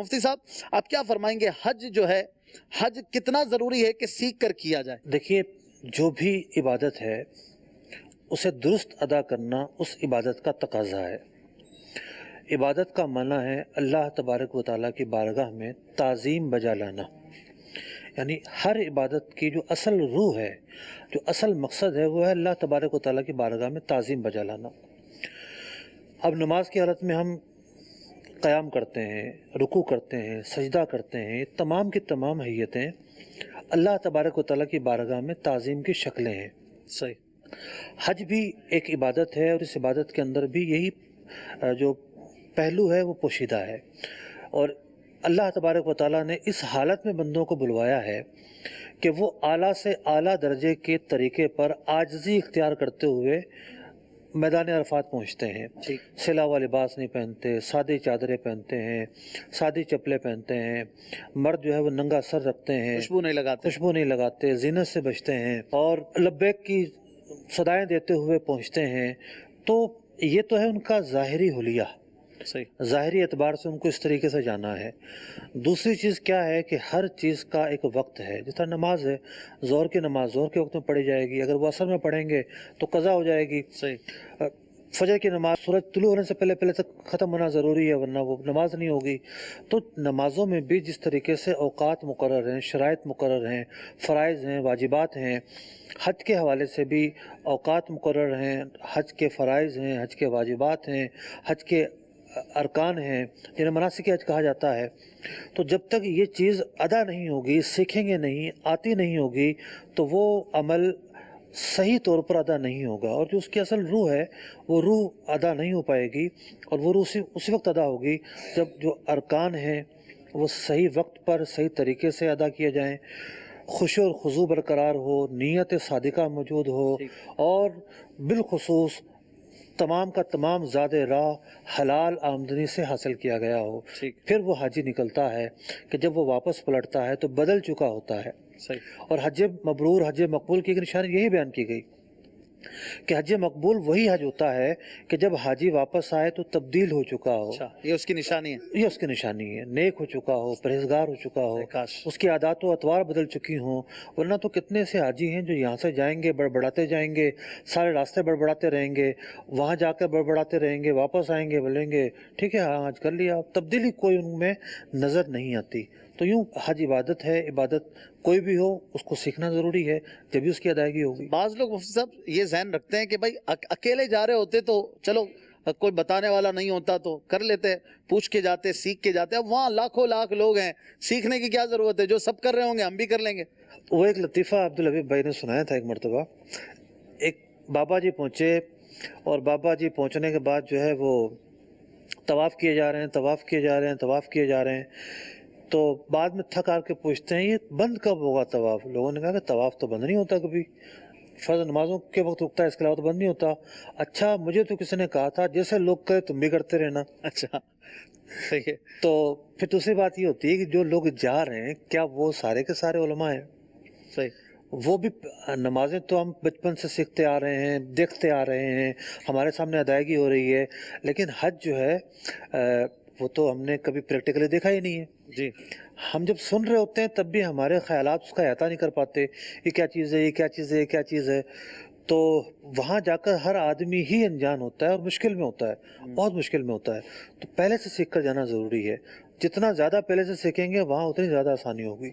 مفتی صاحب آپ کیا فرمائیں گے، حج جو ہے حج کتنا ضروری ہے کہ سیکھ کر کیا جائے؟ دیکھیے، جو بھی عبادت ہے اسے درست ادا کرنا اس عبادت کا تقاضا ہے۔ عبادت کا معنی ہے اللہ تبارک و تعالیٰ کی بارگاہ میں تعظیم بجا لانا، یعنی ہر عبادت کی جو اصل روح ہے، جو اصل مقصد ہے، وہ ہے اللہ تبارک و تعالیٰ کی بارگاہ میں تعظیم بجا لانا۔ اب نماز کی حالت میں ہم قیام کرتے ہیں، رکوع کرتے ہیں، سجدہ کرتے ہیں، تمام کی تمام حیتیں اللہ تبارک و تعالیٰ کی بارگاہ میں تعظیم کی شکلیں ہیں۔ صحیح۔ حج بھی ایک عبادت ہے، اور اس عبادت کے اندر بھی یہی جو پہلو ہے وہ پوشیدہ ہے، اور اللہ تبارک و تعالیٰ نے اس حالت میں بندوں کو بلوایا ہے کہ وہ اعلیٰ سے اعلیٰ درجے کے طریقے پر عاجزی اختیار کرتے ہوئے میدان عرفات پہنچتے ہیں۔ سلاوا لباس نہیں پہنتے، سادی چادریں پہنتے ہیں، سادی چپلیں پہنتے ہیں، مرد جو ہے وہ ننگا سر رکھتے ہیں، خوشبو نہیں لگاتے، زینت سے بچتے ہیں، اور لبیک کی صدائیں دیتے ہوئے پہنچتے ہیں۔ تو یہ تو ہے ان کا ظاہری حلیہ، ظاہری اعتبار سے ان کو اس طریقے سے جانا ہے۔ دوسری چیز کیا ہے کہ ہر چیز کا ایک وقت ہے، جس طرح نماز ہے، ظہر کی نماز ظہر کے وقت میں پڑھی جائے گی، اگر وہ عصر میں پڑھیں گے تو قضا ہو جائے گی۔ فجر کی نماز سورج طلوع ہونے سے پہلے تک ختم ہونا ضروری ہے، ورنہ وہ نماز نہیں ہوگی۔ تو نمازوں میں بھی جس طریقے سے اوقات مقرر ہیں، شرائط مقرر ہیں، فرائض ہیں، واجبات ہیں، حج کے حوالے سے بھی اوقات مقرر ہیں، حج کے فرائض ہیں، حج کے واجبات ہیں، حج کے ارکان ہیں، جنہیں مناسک حج کہا جاتا ہے۔ تو جب تک یہ چیز ادا نہیں ہوگی، سیکھیں گے نہیں، آتی نہیں ہوگی، تو وہ عمل صحیح طور پر ادا نہیں ہوگا، اور جو اس کی اصل روح ہے وہ روح ادا نہیں ہو پائے گی، اور وہ روح اسی وقت ادا ہوگی جب جو ارکان ہیں وہ صحیح وقت پر صحیح طریقے سے ادا کیے جائیں، خشوع اور خضوع برقرار ہو، نیت صادقہ موجود ہو، اور بالخصوص تمام کا تمام زاد راہ حلال آمدنی سے حاصل کیا گیا ہو۔ پھر وہ حاجی نکلتا ہے کہ جب وہ واپس پلٹتا ہے تو بدل چکا ہوتا ہے۔ اور حج مبرور، حج مقبول کی ایک نشانی یہی بیان کی گئی کہ حج مقبول وہی حج ہوتا ہے کہ جب حاجی واپس آئے تو تبدیل ہو چکا ہو۔ یہ اس کی نشانی ہے، یہ اس کی نشانی ہے، نیک ہو چکا ہو، پرہیزگار ہو چکا ہو، اس کی عادات و اطوار بدل چکی ہوں۔ ورنہ تو کتنے سے حاجی ہیں جو یہاں سے جائیں گے بڑبڑاتے جائیں گے، سارے راستے بڑبڑاتے رہیں گے، وہاں جا کر بڑبڑاتے رہیں گے، واپس آئیں گے بولیں گے ٹھیک ہے ہاں حج کر لیا، تبدیلی کوئی ان میں نظر نہیں آتی۔ تو یوں حج عبادت ہے، عبادت کوئی بھی ہو اس کو سیکھنا ضروری ہے، جبھی اس کی ادائیگی ہوگی۔ بعض لوگ مفتی صاحب یہ ذہن رکھتے ہیں کہ بھائی اکیلے جا رہے ہوتے تو چلو کوئی بتانے والا نہیں ہوتا تو کر لیتے، پوچھ کے جاتے، سیکھ کے جاتے۔ اب وہاں لاکھوں لاکھ لوگ ہیں، سیکھنے کی کیا ضرورت ہے، جو سب کر رہے ہوں گے ہم بھی کر لیں گے۔ وہ ایک لطیفہ عبدالحبیب بھائی نے سنایا تھا ایک مرتبہ۔ ایک بابا جی پہنچے، اور بابا جی پہنچنے کے بعد جو ہے وہ طواف کیے جا رہے ہیں، طواف کیے جا رہے ہیں، طواف کیے جا رہے ہیں، تو بعد میں تھک آ کے پوچھتے ہیں یہ بند کب ہوگا طواف؟ لوگوں نے کہا کہ طواف تو بند نہیں ہوتا کبھی، فرض نمازوں کے وقت رکتا ہے، اس کے علاوہ تو بند نہیں ہوتا۔ اچھا مجھے تو کسی نے کہا تھا جیسے لوگ کرے تم بھی کرتے رہنا۔ اچھا صحیح ہے۔ تو پھر دوسری بات یہ ہوتی ہے کہ جو لوگ جا رہے ہیں کیا وہ سارے کے سارے علماء ہیں؟ صحیح۔ وہ بھی نمازیں تو ہم بچپن سے سیکھتے آ رہے ہیں، دیکھتے آ رہے ہیں، ہمارے سامنے ادائیگی ہو رہی ہے، لیکن حج جو ہے وہ تو ہم نے کبھی پریکٹیکلی دیکھا ہی نہیں ہے۔ جی ہم جب سن رہے ہوتے ہیں تب بھی ہمارے خیالات اس کا احاطہ نہیں کر پاتے، یہ کیا چیز ہے، یہ کیا چیز ہے، یہ کیا چیز ہے۔ تو وہاں جا کر ہر آدمی ہی انجان ہوتا ہے، اور مشکل میں ہوتا ہے، بہت مشکل میں ہوتا ہے۔ تو پہلے سے سیکھ کر جانا ضروری ہے، جتنا زیادہ پہلے سے سیکھیں گے وہاں اتنی زیادہ آسانی ہوگی۔